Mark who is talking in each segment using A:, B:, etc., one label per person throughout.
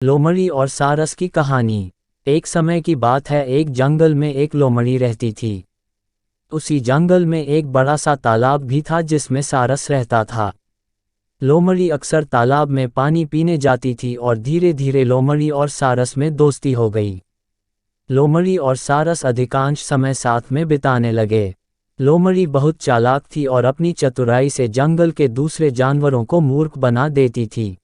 A: लोमड़ी और सारस की कहानी। एक समय की बात है, एक जंगल में एक लोमड़ी रहती थी। उसी जंगल में एक बड़ा सा तालाब भी था जिसमें सारस रहता था। लोमड़ी अक्सर तालाब में पानी पीने जाती थी और धीरे धीरे लोमड़ी और सारस में दोस्ती हो गई। लोमड़ी और सारस अधिकांश समय साथ में बिताने लगे। लोमड़ी बहुत चालाक थी और अपनी चतुराई से जंगल के दूसरे जानवरों को मूर्ख बना देती थी,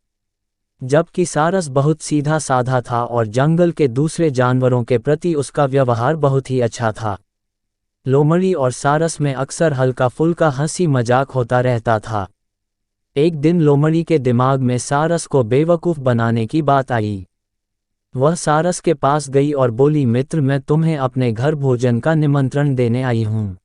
A: जबकि सारस बहुत सीधा साधा था और जंगल के दूसरे जानवरों के प्रति उसका व्यवहार बहुत ही अच्छा था। लोमड़ी और सारस में अक्सर हल्का फुल्का हंसी मजाक होता रहता था। एक दिन लोमड़ी के दिमाग में सारस को बेवकूफ़ बनाने की बात आई। वह सारस के पास गई और बोली, मित्र, मैं तुम्हें अपने घर भोजन का निमंत्रण देने आई हूँ।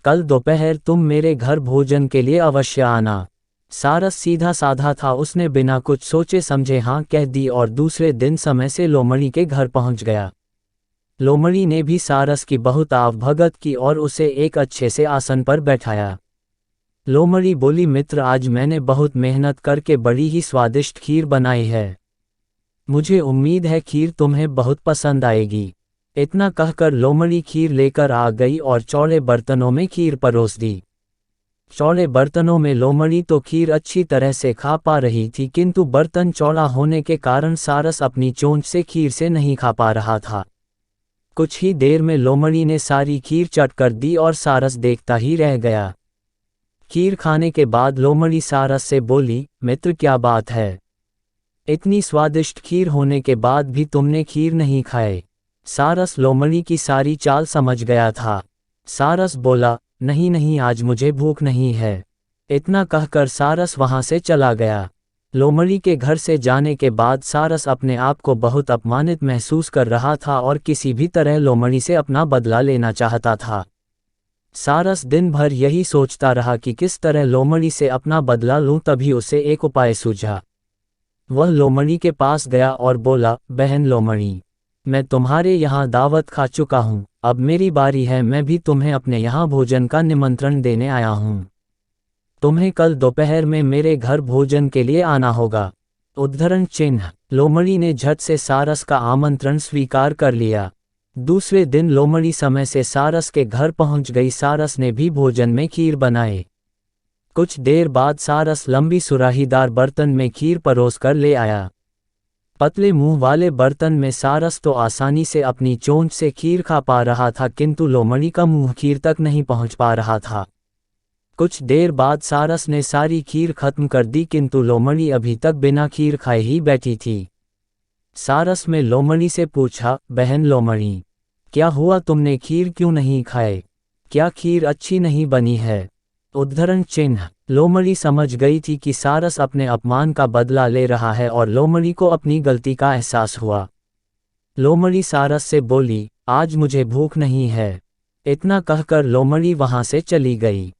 A: कल दोपहर तुम मेरे घर भोजन के लिए अवश्य आना। सारस सीधा साधा था, उसने बिना कुछ सोचे समझे हाँ कह दी और दूसरे दिन समय से लोमड़ी के घर पहुंच गया। लोमड़ी ने भी सारस की बहुत आवभगत की और उसे एक अच्छे से आसन पर बैठाया। लोमड़ी बोली, मित्र, आज मैंने बहुत मेहनत करके बड़ी ही स्वादिष्ट खीर बनाई है। मुझे उम्मीद है खीर तुम्हें बहुत पसंद आएगी। इतना कहकर लोमड़ी खीर लेकर आ गई और चौड़े बर्तनों में खीर परोस दी। चौड़े बर्तनों में लोमड़ी तो खीर अच्छी तरह से खा पा रही थी, किंतु बर्तन चौड़ा होने के कारण सारस अपनी चोंच से खीर से नहीं खा पा रहा था। कुछ ही देर में लोमड़ी ने सारी खीर चट कर दी और सारस देखता ही रह गया। खीर खाने के बाद लोमड़ी सारस से बोली, मित्र, क्या बात है? इतनी स्वादिष्ट खीर होने के बाद भी तुमने खीर नहीं खाए। सारस लोमड़ी की सारी चाल समझ गया था। सारस बोला, नहीं नहीं, आज मुझे भूख नहीं है। इतना कहकर सारस वहां से चला गया। लोमड़ी के घर से जाने के बाद सारस अपने आप को बहुत अपमानित महसूस कर रहा था और किसी भी तरह लोमड़ी से अपना बदला लेना चाहता था। सारस दिन भर यही सोचता रहा कि किस तरह लोमड़ी से अपना बदला लूं, तभी उसे एक उपाय सूझा। वह लोमड़ी के पास गया और बोला, बहन लोमड़ी, मैं तुम्हारे यहाँ दावत खा चुका हूँ, अब मेरी बारी है, मैं भी तुम्हें अपने यहाँ भोजन का निमंत्रण देने आया हूँ। तुम्हें कल दोपहर में मेरे घर भोजन के लिए आना होगा। उद्धरण चिन्ह। लोमड़ी ने झट से सारस का आमंत्रण स्वीकार कर लिया। दूसरे दिन लोमड़ी समय से सारस के घर पहुँच गई। सारस ने भी भोजन में खीर बनाए। कुछ देर बाद सारस लंबी सुराहीदार बर्तन में खीर परोस कर ले आया। पतले मुंह वाले बर्तन में सारस तो आसानी से अपनी चोंच से खीर खा पा रहा था, किंतु लोमड़ी का मुंह खीर तक नहीं पहुंच पा रहा था। कुछ देर बाद सारस ने सारी खीर खत्म कर दी, किंतु लोमड़ी अभी तक बिना खीर खाए ही बैठी थी। सारस में लोमड़ी से पूछा, बहन लोमड़ी, क्या हुआ, तुमने खीर क्यों नहीं खाए? क्या खीर अच्छी नहीं बनी है? उद्धरण चिन्ह। लोमड़ी समझ गई थी कि सारस अपने अपमान का बदला ले रहा है और लोमड़ी को अपनी गलती का एहसास हुआ। लोमड़ी सारस से बोली, आज मुझे भूख नहीं है। इतना कहकर लोमड़ी वहां से चली गई।